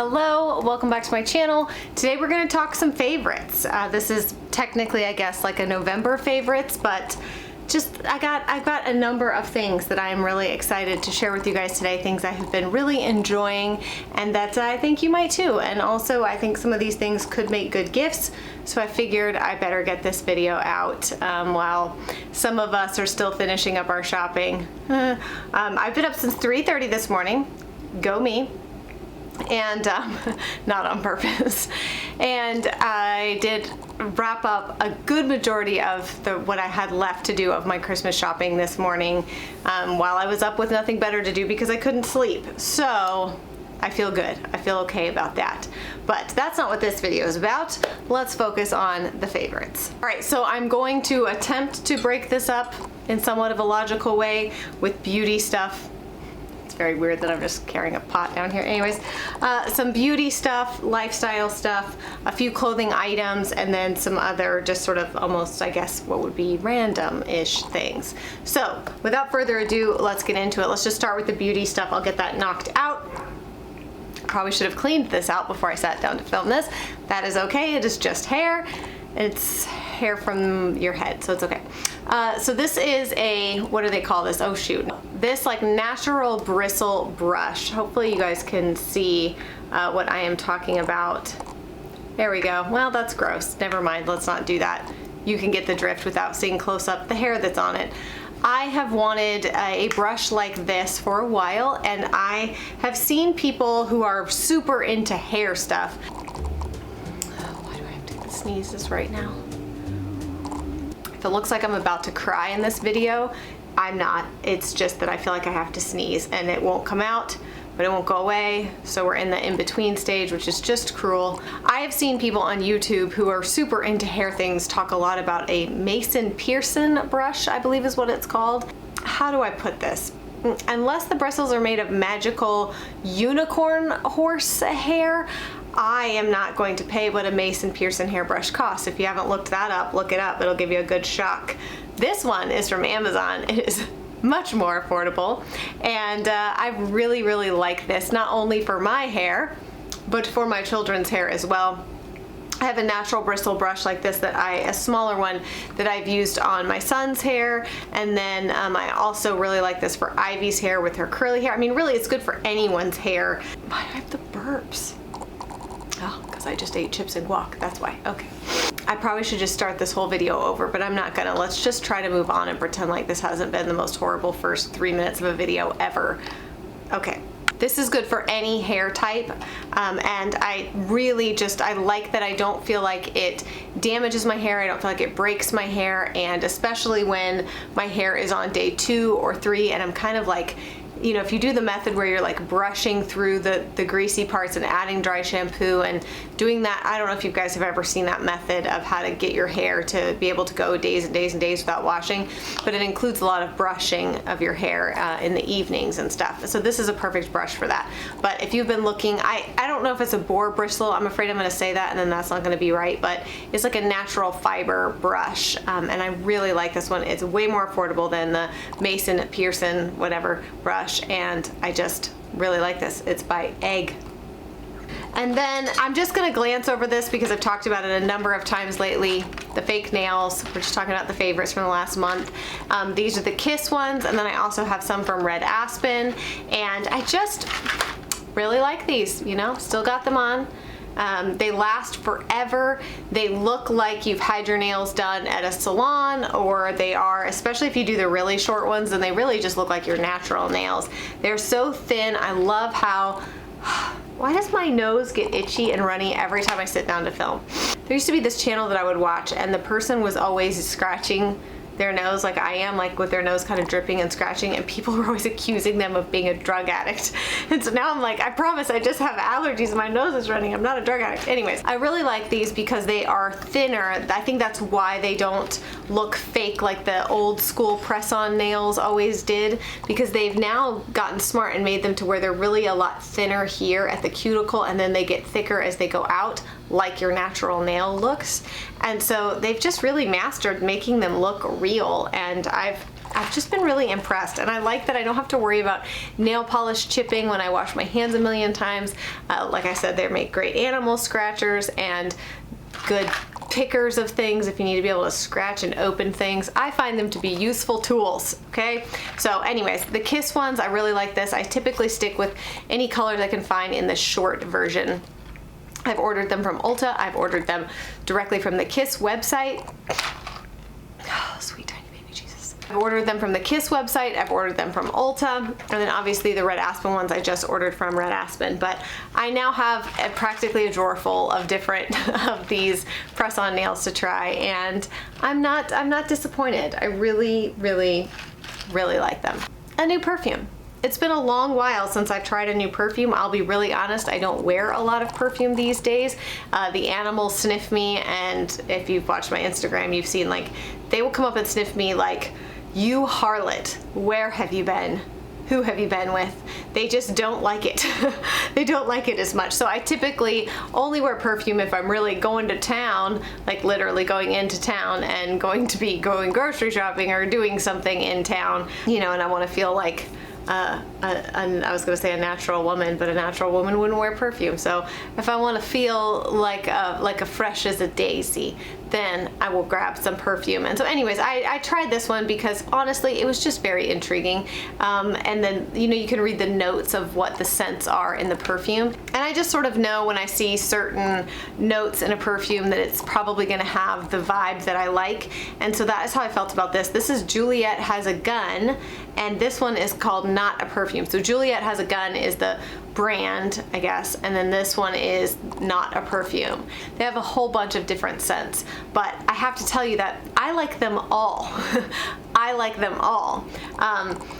Hello, welcome back to my channel. Today we're going to talk some favorites. This is technically, I guess, like a November favorites, but I've got a number of things that I'm really excited to share with you guys today, things I have been really enjoying and that I think you might too. And also I think some of these things could make good gifts, so I figured I better get this video out while some of us are still finishing up our shopping. I've been up since 3:30 this morning. Go me. And not on purpose. And I did wrap up a good majority of what I had left to do of my Christmas shopping this morning while I was up with nothing better to do because I couldn't sleep. So I feel good. I feel okay about that. But that's not what this video is about. Let's focus on the favorites. All right, so I'm going to attempt to break this up in somewhat of a logical way with beauty stuff. Very weird that I'm just carrying a pot down here. Anyways, some beauty stuff, lifestyle stuff, a few clothing items, and then some other just sort of almost, I guess, what would be random-ish things. So without further ado, let's get into it. Let's just start with the beauty stuff. I'll get that knocked out. Probably should have cleaned this out before I sat down to film this. That is okay. It is just hair. It's hair from your head, so it's okay. So this is a, what do they call this? Oh shoot. This like natural bristle brush. Hopefully you guys can see what I am talking about. There we go. Well, that's gross. Never mind, let's not do that. You can get the drift without seeing close up the hair that's on it. I have wanted a brush like this for a while, and I have seen people who are super into hair stuff. Why do I have to sneeze this right now? If it looks like I'm about to cry in this video, I'm not. It's just that I feel like I have to sneeze and it won't come out, but it won't go away. So we're in the in-between stage, which is just cruel. I have seen people on YouTube who are super into hair things talk a lot about a Mason Pearson brush, I believe is what it's called. How do I put this? Unless the bristles are made of magical unicorn horse hair, I am not going to pay what a Mason Pearson hairbrush costs. If you haven't looked that up, look it up. It'll give you a good shock. This one is from Amazon. It is much more affordable, and I really, really like this, not only for my hair, but for my children's hair as well. I have a natural bristle brush like this a smaller one that I've used on my son's hair, and then I also really like this for Ivy's hair with her curly hair. I mean, really, it's good for anyone's hair. Why do I have the burps? Oh, because I just ate chips and guac, that's why. Okay. I probably should just start this whole video over, but I'm not gonna. Let's just try to move on and pretend like this hasn't been the most horrible first 3 minutes of a video ever. Okay. This is good for any hair type, and I really I like that I don't feel like it damages my hair, I don't feel like it breaks my hair, and especially when my hair is on day 2 or 3 and I'm kind of like, you know, if you do the method where you're like brushing through the greasy parts and adding dry shampoo and doing that, I don't know if you guys have ever seen that method of how to get your hair to be able to go days and days and days without washing, but it includes a lot of brushing of your hair in the evenings and stuff. So this is a perfect brush for that. But if you've been looking, I don't know if it's a boar bristle, I'm afraid I'm gonna say that and then that's not gonna be right, but it's like a natural fiber brush, and I really like this one. It's way more affordable than the Mason Pearson whatever brush, and I just really like this. It's by Egg. And then I'm just gonna glance over this because I've talked about it a number of times lately. The fake nails, we're just talking about the favorites from the last month. These are the Kiss ones, and then I also have some from Red Aspen, and I just really like these, you know, still got them on. They last forever. They look like you've had your nails done at a salon, or they are, especially if you do the really short ones, then they really just look like your natural nails. They're so thin. I love how, why does my nose get itchy and runny every time I sit down to film? There used to be this channel that I would watch, and the person was always scratching their nose like I am, like with their nose kind of dripping and scratching, and people were always accusing them of being a drug addict. And so now I'm like, I promise I just have allergies, my nose is running, I'm not a drug addict. Anyways, I really like these because they are thinner. I think that's why they don't look fake like the old school press-on nails always did, because they've now gotten smart and made them to where they're really a lot thinner here at the cuticle, and then they get thicker as they go out, like your natural nail looks. And so they've just really mastered making them look real, and I I've just been really impressed, and I like that I don't have to worry about nail polish chipping when I wash my hands a million times. Like I said, they make great animal scratchers and good pickers of things if you need to be able to scratch and open things. I find them to be useful tools, okay? So anyways, the Kiss ones, I really like this. I typically stick with any colors I can find in the short version. I've ordered them from Ulta. I've ordered them directly from the Kiss website. Oh, sweet tiny baby Jesus. I've ordered them from the Kiss website. I've ordered them from Ulta. And then obviously the Red Aspen ones I just ordered from Red Aspen. But I now have practically a drawer full of different of these press-on nails to try, and I'm not disappointed. I really, really, really like them. A new perfume. It's been a long while since I've tried a new perfume. I'll be really honest, I don't wear a lot of perfume these days. The animals sniff me, and if you've watched my Instagram, you've seen like, they will come up and sniff me like, "You harlot, where have you been? Who have you been with?" They just don't like it. They don't like it as much. So I typically only wear perfume if I'm really going to town, like literally going into town and going grocery shopping or doing something in town, you know, and I want to feel like I was going to say a natural woman, but a natural woman wouldn't wear perfume. So if I want to feel like a fresh as a daisy, then I will grab some perfume. And so anyways, I tried this one because honestly, it was just very intriguing. And then, you know, you can read the notes of what the scents are in the perfume. And I just sort of know when I see certain notes in a perfume that it's probably going to have the vibe that I like. And so that is how I felt about this. This is Juliet Has a Gun, and this one is called Not a Perfume. So Juliet Has a Gun is the brand, I guess, and then this one is Not a Perfume. They have a whole bunch of different scents, but I have to tell you that I like them all. I like them all.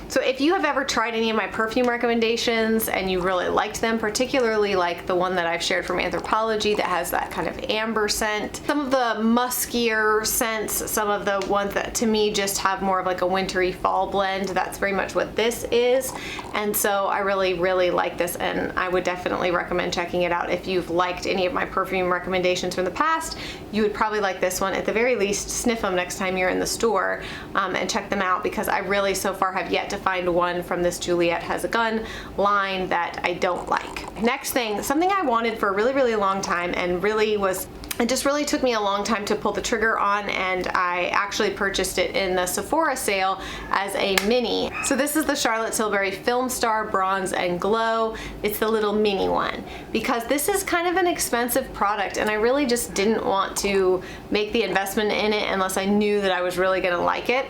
So if you have ever tried any of my perfume recommendations and you really liked them, particularly like the one that I've shared from Anthropology that has that kind of amber scent, some of the muskier scents, some of the ones that to me just have more of like a wintry fall blend, that's very much what this is. And so I really, really like this, and I would definitely recommend checking it out. If you've liked any of my perfume recommendations from the past, you would probably like this one. At the very least, sniff them next time you're in the store and check them out, because I really so far have yet to find one from this Juliet Has a Gun line that I don't like. Next thing, something I wanted for a really, really long time, and it just really took me a long time to pull the trigger on, and I actually purchased it in the Sephora sale as a mini. So this is the Charlotte Tilbury Film Star Bronze and Glow. It's the little mini one, because this is kind of an expensive product, and I really just didn't want to make the investment in it unless I knew that I was really gonna like it.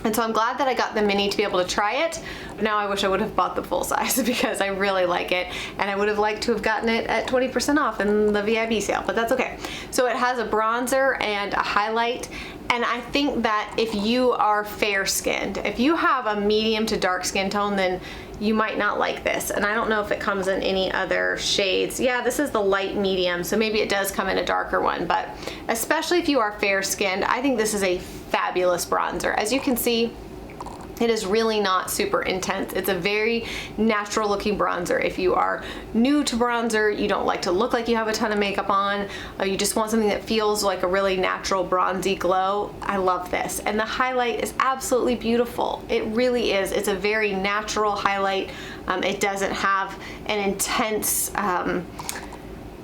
And so I'm glad that I got the mini to be able to try it. Now I wish I would have bought the full size because I really like it, and I would have liked to have gotten it at 20% off in the VIB sale, but that's okay. So it has a bronzer and a highlight, and I think that if you are fair skinned, if you have a medium to dark skin tone, then you might not like this. And I don't know if it comes in any other shades. Yeah, this is the light medium, so maybe it does come in a darker one, but especially if you are fair skinned, I think this is a fabulous bronzer. As you can see, it is really not super intense. It's a very natural looking bronzer. If you are new to bronzer, you don't like to look like you have a ton of makeup on, or you just want something that feels like a really natural bronzy glow, I love this. And the highlight is absolutely beautiful. It really is. It's a very natural highlight. It doesn't have an intense,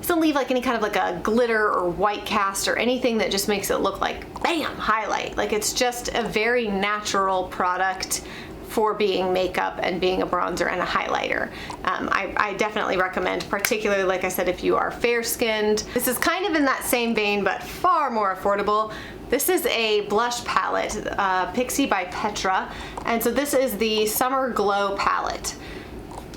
doesn't leave like any kind of like a glitter or white cast or anything that just makes it look like bam, highlight. Like, it's just a very natural product for being makeup and being a bronzer and a highlighter. I definitely recommend, particularly like I said, if you are fair skinned. This is kind of in that same vein but far more affordable. This is a blush palette, Pixie by Petra, and so this is the Summer Glow palette.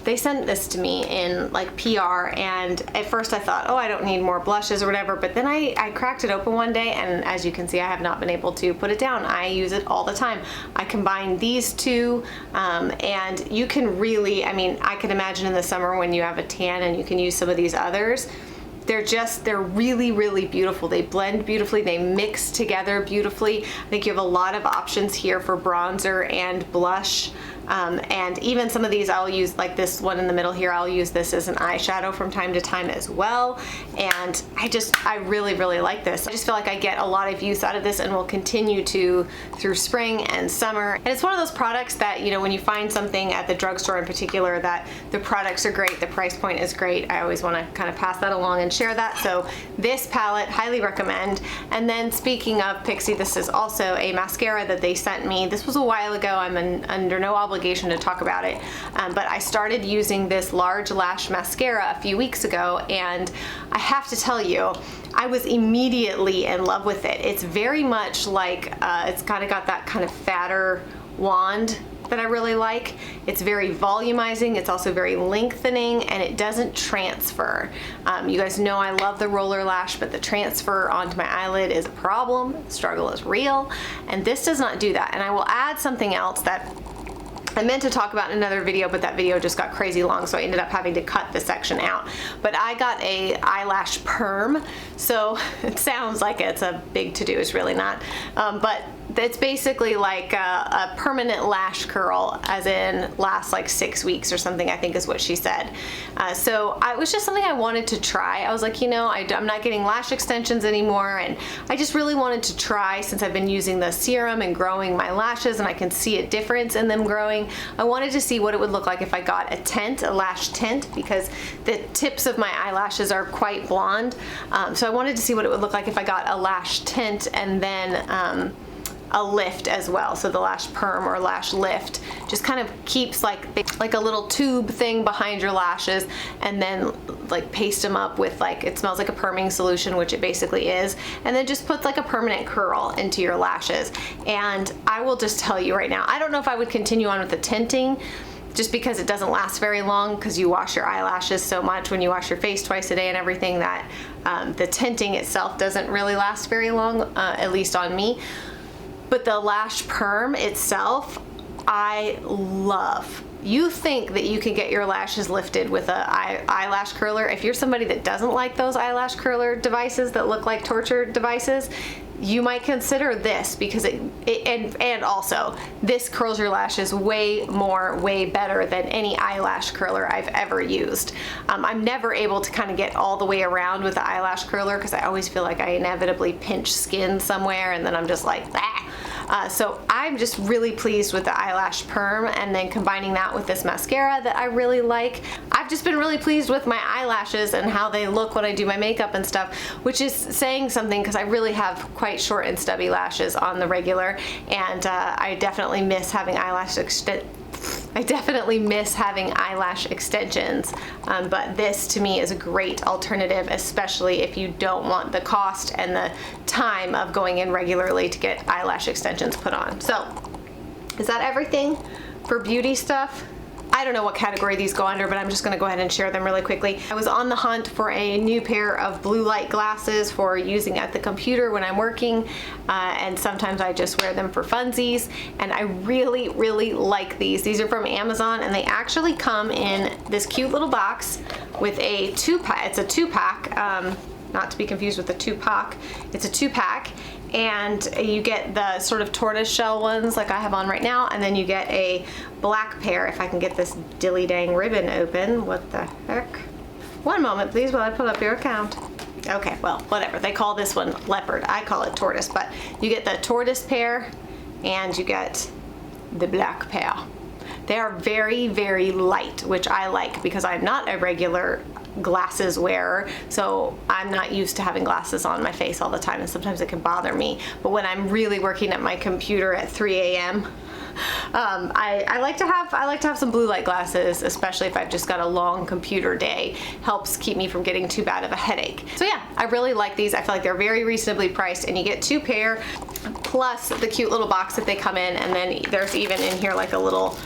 They sent this to me in like PR, and at first I thought, oh, I don't need more blushes or whatever, but then I cracked it open one day, and as you can see, I have not been able to put it down. I use it all the time. I combine these two, and you can really, I mean, I can imagine in the summer when you have a tan and you can use some of these others. They're really, really beautiful. They blend beautifully, they mix together beautifully. I think you have a lot of options here for bronzer and blush. And even some of these I'll use, like this one in the middle here, I'll use this as an eyeshadow from time to time as well. And I really, really like this. I just feel like I get a lot of use out of this and will continue to through spring and summer. And it's one of those products that, you know, when you find something at the drugstore in particular that the products are great, the price point is great, I always want to kind of pass that along and share that. So this palette, highly recommend. And then speaking of Pixi, this is also a mascara that they sent me. This was a while ago. I'm under no obligation to talk about it, but I started using this large lash mascara a few weeks ago, and I have to tell you, I was immediately in love with it. It's very much like, it's kind of got that kind of fatter wand that I really like. It's very volumizing, it's also very lengthening, and it doesn't transfer. You guys know I love the roller lash, but the transfer onto my eyelid is a problem. The struggle is real, and this does not do that. And I will add something else that I meant to talk about in another video, but that video just got crazy long, so I ended up having to cut this section out. But I got a eyelash perm, so it sounds like it's a big to-do. It's really not. But it's basically like a permanent lash curl, as in lasts like 6 weeks or something, I think is what she said. So it was just something I wanted to try. I was like, you know, I'm not getting lash extensions anymore, and I just really wanted to try, since I've been using the serum and growing my lashes and I can see a difference in them growing. I wanted to see what it would look like if I got a tint, a lash tint, because the tips of my eyelashes are quite blonde. So I wanted to see what it would look like if I got a lash tint and then a lift as well. So the lash perm or lash lift just kind of keeps like a little tube thing behind your lashes, and then like paste them up with, like, it smells like a perming solution, which it basically is, and then just puts like a permanent curl into your lashes. And I will just tell you right now, I don't know if I would continue on with the tinting, just because it doesn't last very long, because you wash your eyelashes so much when you wash your face twice a day and everything, that the tinting itself doesn't really last very long, at least on me. But the lash perm itself, I love. You think that you can get your lashes lifted with an eyelash curler. If you're somebody that doesn't like those eyelash curler devices that look like torture devices, you might consider this, because and also this curls your lashes way better than any eyelash curler I've ever used. I'm never able to kind of get all the way around with the eyelash curler, because I always feel like I inevitably pinch skin somewhere, and then I'm just like, ah. So I'm just really pleased with the eyelash perm, and then combining that with this mascara that I really like. I've just been really pleased with my eyelashes and how they look when I do my makeup and stuff, which is saying something, because I really have quite short and stubby lashes on the regular, and I definitely miss having eyelash extensions, but this to me is a great alternative, especially if you don't want the cost and the time of going in regularly to get eyelash extensions put on. So, is that everything for beauty stuff? I don't know what category these go under, but I'm just going to go ahead and share them really quickly. I was on the hunt for a new pair of blue light glasses for using at the computer when I'm working, and sometimes I just wear them for funsies, and I really, really like these. These are from Amazon, and they actually come in this cute little box with a two-pack. It's a two-pack, not to be confused with the two-pack. It's a two-pack, and you get the sort of tortoise shell ones like I have on right now, and then you get a black pair. If I can get this dilly dang ribbon open. What the heck? One moment please while I pull up your account. Okay, well, whatever. They call this one leopard. I call it tortoise, but you get the tortoise pair and you get the black pair. They are very, very light, which I like, because I'm not a regular glasses wearer, so I'm not used to having glasses on my face all the time, and sometimes it can bother me. But when I'm really working at my computer at 3 a.m., I like to have some blue light glasses, especially if I've just got a long computer day. Helps keep me from getting too bad of a headache. So yeah, I really like these. I feel like they're very reasonably priced, and you get two pair plus the cute little box that they come in, and then there's even in here like a little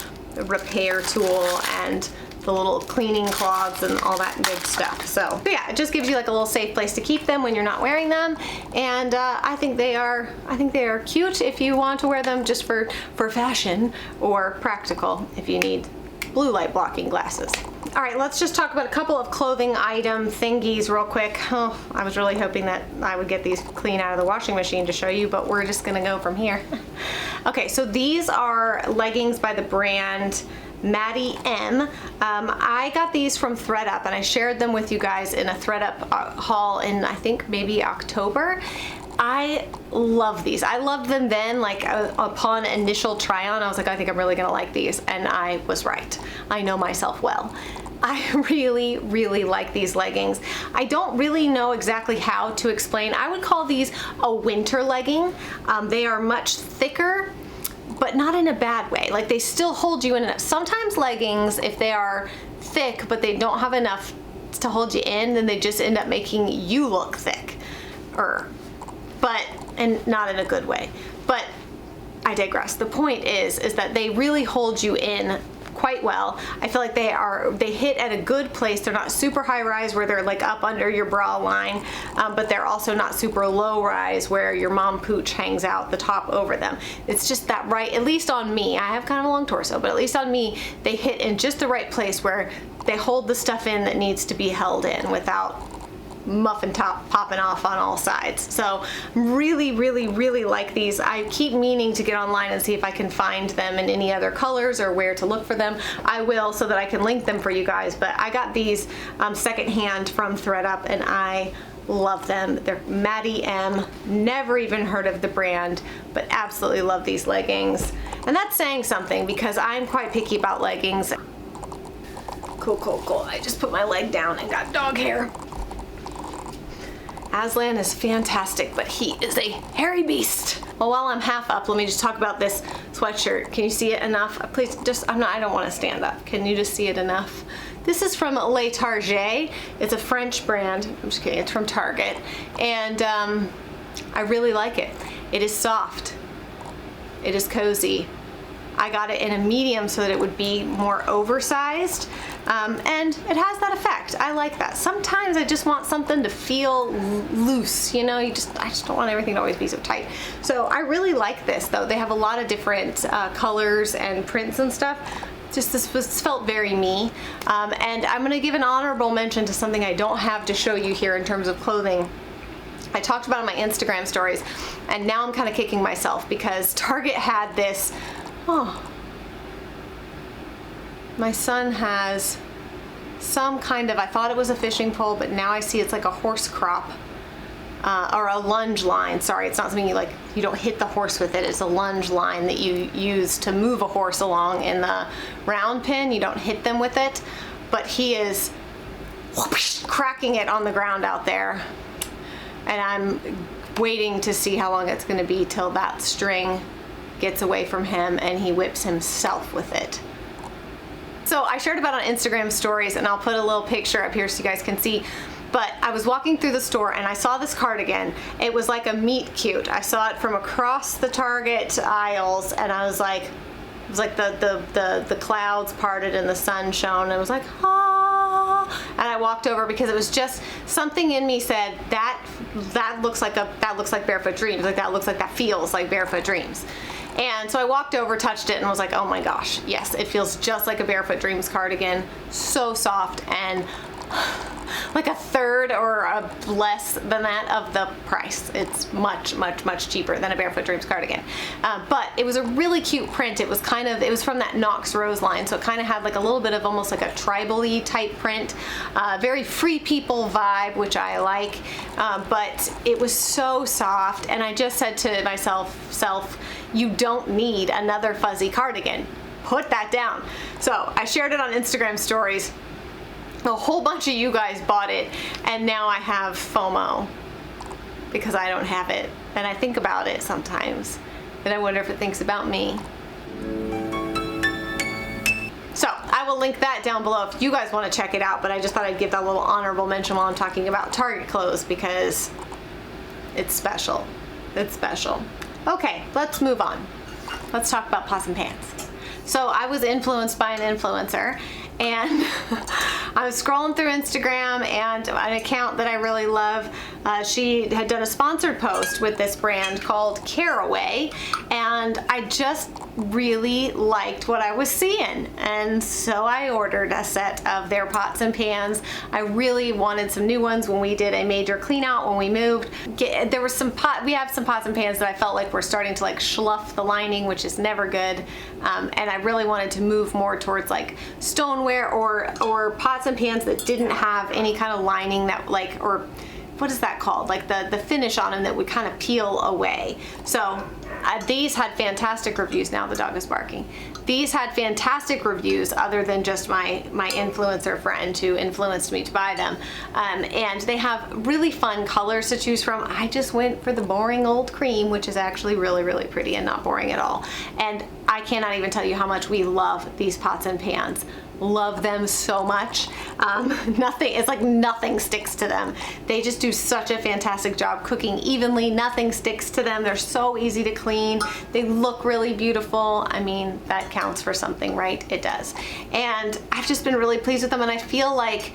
repair tool and the little cleaning cloths and all that good stuff. So yeah, it just gives you like a little safe place to keep them when you're not wearing them, and I think they are cute if you want to wear them just for fashion, or practical if you need blue light blocking glasses. All right, let's just talk about a couple of clothing item thingies real quick. Oh, I was really hoping that I would get these clean out of the washing machine to show you, but we're just gonna go from here. Okay, so these are leggings by the brand Maddie M. I got these from ThredUp and I shared them with you guys in a ThredUp haul in I think maybe October. I love these. I loved them then, like upon initial try on, I was like, I think I'm really gonna like these, and I was right. I know myself well. I really, really like these leggings. I don't really know exactly how to explain. I would call these a winter legging. They are much thicker, but not in a bad way. Like they still hold you in enough. Sometimes leggings, if they are thick, but they don't have enough to hold you in, then they just end up making you look thick. And not in a good way. But I digress. The point is that they really hold you in quite well. I feel like they hit at a good place. They're not super high rise where they're like up under your bra line, but they're also not super low rise where your mom pooch hangs out the top over them. It's just that right, at least on me. I have kind of a long torso, but at least on me, they hit in just the right place where they hold the stuff in that needs to be held in without muffin top popping off on all sides. So really, really, really like these. I keep meaning to get online and see if I can find them in any other colors or where to look for them. I will, so that I can link them for you guys, but I got these secondhand from ThredUp and I love them. They're Maddie M. Never even heard of the brand, but absolutely love these leggings. And that's saying something because I'm quite picky about leggings. Cool, cool, cool. I just put my leg down and got dog hair. Aslan is fantastic, but he is a hairy beast. Well, while I'm half up, let me just talk about this sweatshirt. Can you see it enough? Please, I don't want to stand up. Can you just see it enough? This is from Le Target. It's a French brand. I'm just kidding, it's from Target. And I really like it. It is soft. It is cozy. I got it in a medium so that it would be more oversized, and it has that effect. I like that. Sometimes I just want something to feel loose, you know, I just don't want everything to always be so tight. So I really like this though. They have a lot of different colors and prints and stuff. This felt very me. And I'm gonna give an honorable mention to something I don't have to show you here in terms of clothing. I talked about it in my Instagram stories, and now I'm kind of kicking myself because Target had this. Oh, my son has some kind of, I thought it was a fishing pole, but now I see it's like a horse crop, or a lunge line. Sorry, it's not something you don't hit the horse with it. It's a lunge line that you use to move a horse along in the round pen. You don't hit them with it, but he is whoosh, cracking it on the ground out there. And I'm waiting to see how long it's gonna be till that string gets away from him and he whips himself with it. So I shared about it on Instagram stories, and I'll put a little picture up here so you guys can see. But I was walking through the store and I saw this cardigan. It was like a meet cute. I saw it from across the Target aisles, and I was like, it was like the clouds parted and the sun shone, and it was like, ah. And I walked over because it was just something in me said that looks like Barefoot Dreams. Like that feels like Barefoot Dreams. And so I walked over, touched it, and was like, oh my gosh, yes, it feels just like a Barefoot Dreams cardigan. So soft, and like a third or less than that of the price. It's much, much, much cheaper than a Barefoot Dreams cardigan. But it was a really cute print. It was from that Knox Rose line, so it kind of had like a little bit of almost like a tribal-y type print. Very Free People vibe, which I like. But it was so soft, and I just said to myself, you don't need another fuzzy cardigan. Put that down. So I shared it on Instagram stories. A whole bunch of you guys bought it, and now I have FOMO because I don't have it, and I think about it sometimes, and I wonder if it thinks about me. So I will link that down below if you guys want to check it out, but I just thought I'd give that little honorable mention while I'm talking about Target clothes because it's special. It's special. Okay, let's move on. Let's talk about pots and pans. So I was influenced by an influencer, and I was scrolling through Instagram, and an account that I really love, she had done a sponsored post with this brand called Caraway, and I just really liked what I was seeing, and so I ordered a set of their pots and pans. I really wanted some new ones when we did a major clean out when we moved. There was we have some pots and pans that I felt like were starting to like slough the lining, which is never good, and I really wanted to move more towards like stoneware or pots and pans that didn't have any kind of lining that like, or what is that called? Like the finish on them that would kind of peel away. So these had fantastic reviews. Now the dog is barking. These had fantastic reviews other than just my influencer friend who influenced me to buy them. And they have really fun colors to choose from. I just went for the boring old cream, which is actually really, really pretty and not boring at all. And I cannot even tell you how much we love these pots and pans. Love them so much. It's like nothing sticks to them. They just do such a fantastic job cooking evenly. Nothing sticks to them. They're so easy to clean. They look really beautiful. I mean, that counts for something, right? It does. And I've just been really pleased with them, and I feel like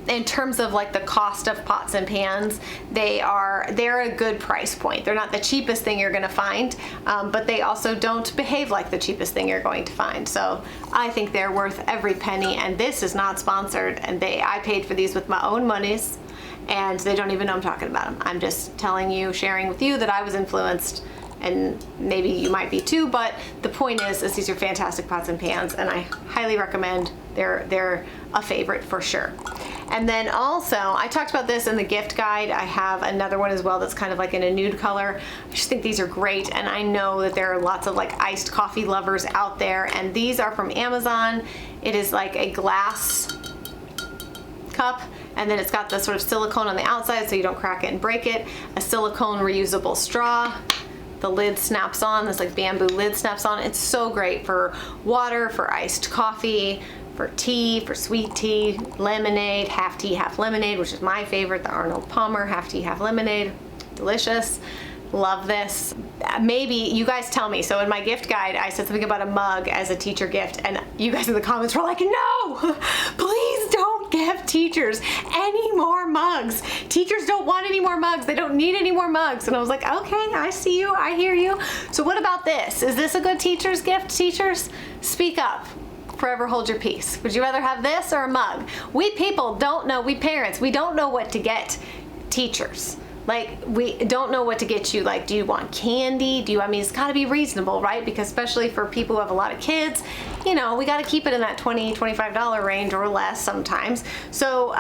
in terms of like the cost of pots and pans, they're a good price point. They're not the cheapest thing you're gonna find, but they also don't behave like the cheapest thing you're going to find. So I think they're worth every penny, and this is not sponsored, and I paid for these with my own monies, and they don't even know I'm talking about them. I'm just telling you, sharing with you that I was influenced, and maybe you might be too, but the point is these are fantastic pots and pans, and I highly recommend. They're a favorite for sure. And then also, I talked about this in the gift guide. I have another one as well that's kind of like in a nude color. I just think these are great, and I know that there are lots of like iced coffee lovers out there, and these are from Amazon. It is like a glass cup, and then it's got the sort of silicone on the outside so you don't crack it and break it. A silicone reusable straw. The lid snaps on, this like bamboo lid snaps on. It's so great for water, for iced coffee, for tea, for sweet tea, lemonade, half tea, half lemonade, which is my favorite, the Arnold Palmer half tea, half lemonade. Delicious. Love this. Maybe you guys tell me. So in my gift guide, I said something about a mug as a teacher gift, and you guys in the comments were like, no, please don't give teachers any more mugs. Teachers don't want any more mugs. They don't need any more mugs. And I was like, okay, I see you. I hear you. So what about this? Is this a good teacher's gift? Teachers, speak up. Forever hold your peace. Would you rather have this or a mug? We people don't know, we parents, we don't know what to get teachers. Like, we don't know what to get you. Like, do you want candy? I mean, it's gotta be reasonable, right? Because especially for people who have a lot of kids, you know, we gotta keep it in that $20, $25 range or less sometimes. So,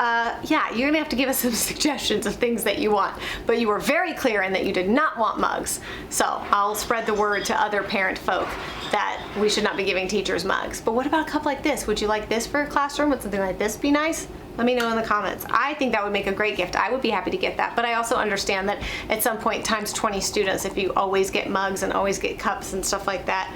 yeah, you're gonna have to give us some suggestions of things that you want. But you were very clear in that you did not want mugs. So, I'll spread the word to other parent folk that we should not be giving teachers mugs. But what about a cup like this? Would you like this for a classroom? Would something like this be nice? Let me know in the comments. I think that would make a great gift. I would be happy to get that, but I also understand that at some point times 20 students, if you always get mugs and always get cups and stuff like that.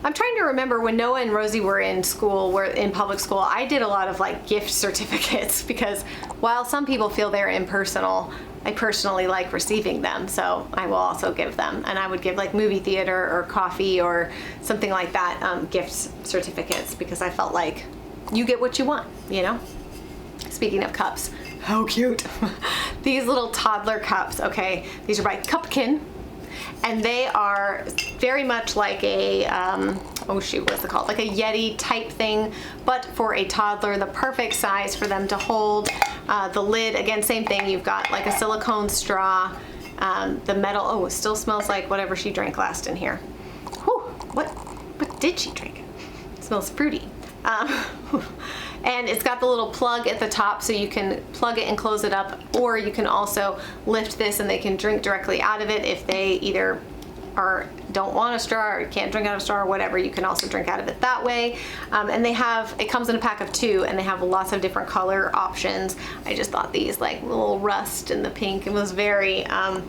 I'm trying to remember when Noah and Rosie were in school, were in public school, I did a lot of like gift certificates because while some people feel they're impersonal, I personally like receiving them, so I will also give them. And I would give like movie theater or coffee or something like that, gift certificates, because I felt like you get what you want, you know? Speaking of cups, how cute. These little toddler cups, okay? These are by Cupkin, and they are very much like a, oh shoot, what's it called? Like a Yeti type thing, but for a toddler, the perfect size for them to hold. The lid, again, same thing. You've got like a silicone straw, the metal, oh, it still smells like whatever she drank last in here. Whew, what did she drink? It smells fruity. And it's got the little plug at the top so you can plug it and close it up, or you can also lift this and they can drink directly out of it if they either don't want a straw or can't drink out of a straw or whatever. You can also drink out of it that way. And it comes in a pack of 2, and they have lots of different color options. I just thought these like little rust and the pink, it was very on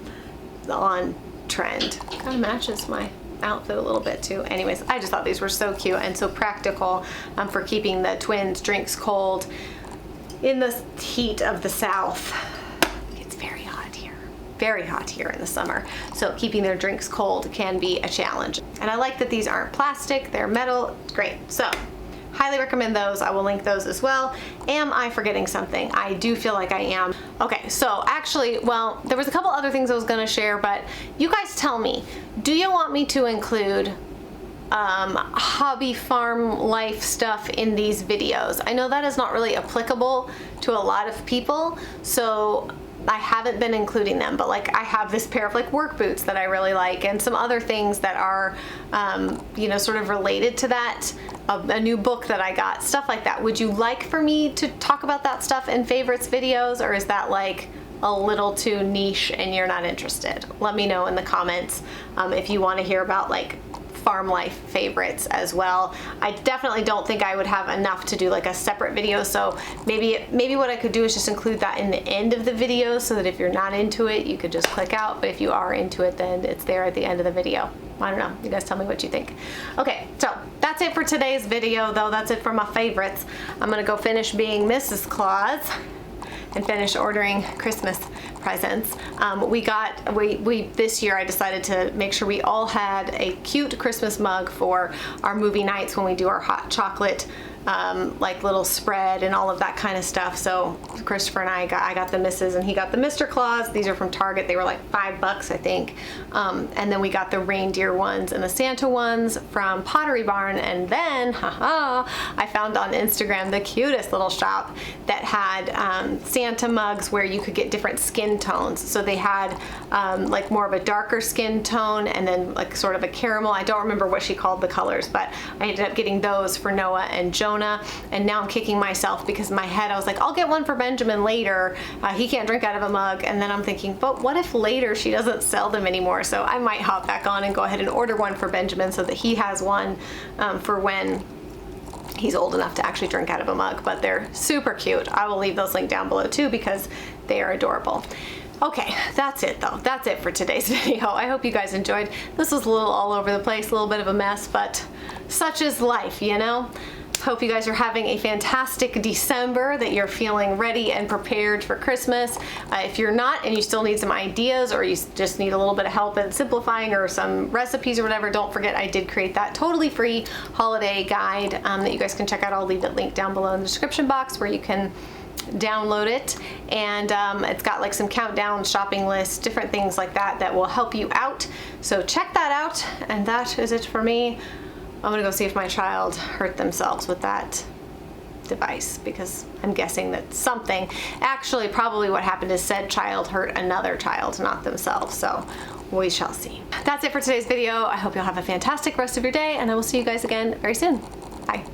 trend. Kind of matches my outfit a little bit too. Anyways, I just thought these were so cute and so practical for keeping the twins' drinks cold in the heat of the South. It's very hot here in the summer, so keeping their drinks cold can be a challenge. And I like that these aren't plastic, they're metal. Great. So highly recommend those. I will link those as well. Am I forgetting something? I do feel like I am. Okay, so actually, well, there was a couple other things I was gonna share, but you guys tell me, do you want me to include hobby farm life stuff in these videos. I know that is not really applicable to a lot of people, so I haven't been including them, but like I have this pair of like work boots that I really like and some other things that are, you know, sort of related to that. A new book that I got, stuff like that. Would you like for me to talk about that stuff in favorites videos, or is that like a little too niche and you're not interested? Let me know in the comments if you want to hear about like farm life favorites as well. I definitely don't think I would have enough to do like a separate video, so maybe what I could do is just include that in the end of the video so that if you're not into it you could just click out, but if you are into it then it's there at the end of the video. I don't know, you guys tell me what you think. Okay, so that's it for today's video though. That's it for my favorites. I'm gonna go finish being Mrs. Claus and finish ordering Christmas presents. This year I decided to make sure we all had a cute Christmas mug for our movie nights when we do our hot chocolate like little spread and all of that kind of stuff. So Christopher and I got the Mrs. and he got the Mr. Claus. These are from Target. They were like $5, I think. And then we got the reindeer ones and the Santa ones from Pottery Barn. And then, I found on Instagram the cutest little shop that had Santa mugs where you could get different skin tones. So they had like more of a darker skin tone and then like sort of a caramel. I don't remember what she called the colors, but I ended up getting those for Noah and Jonah. And now I'm kicking myself because in my head I was like, I'll get one for Benjamin later. He can't drink out of a mug. And then I'm thinking, but what if later she doesn't sell them anymore? So I might hop back on and go ahead and order one for Benjamin so that he has one for when he's old enough to actually drink out of a mug. But they're super cute. I will leave those linked down below too because they are adorable. Okay, that's it though. That's it for today's video. I hope you guys enjoyed. This was a little all over the place, a little bit of a mess, but such is life, you know? Hope you guys are having a fantastic December, that you're feeling ready and prepared for Christmas. If you're not and you still need some ideas or you just need a little bit of help in simplifying or some recipes or whatever, don't forget I did create that totally free holiday guide that you guys can check out. I'll leave it linked down below in the description box where you can download it, and it's got like some countdown shopping lists, different things like that that will help you out. So check that out, and that is it for me. I'm gonna go see if my child hurt themselves with that device because I'm guessing that something, actually probably what happened is said child hurt another child, not themselves. So we shall see. That's it for today's video. I hope you'll have a fantastic rest of your day and I will see you guys again very soon. Bye.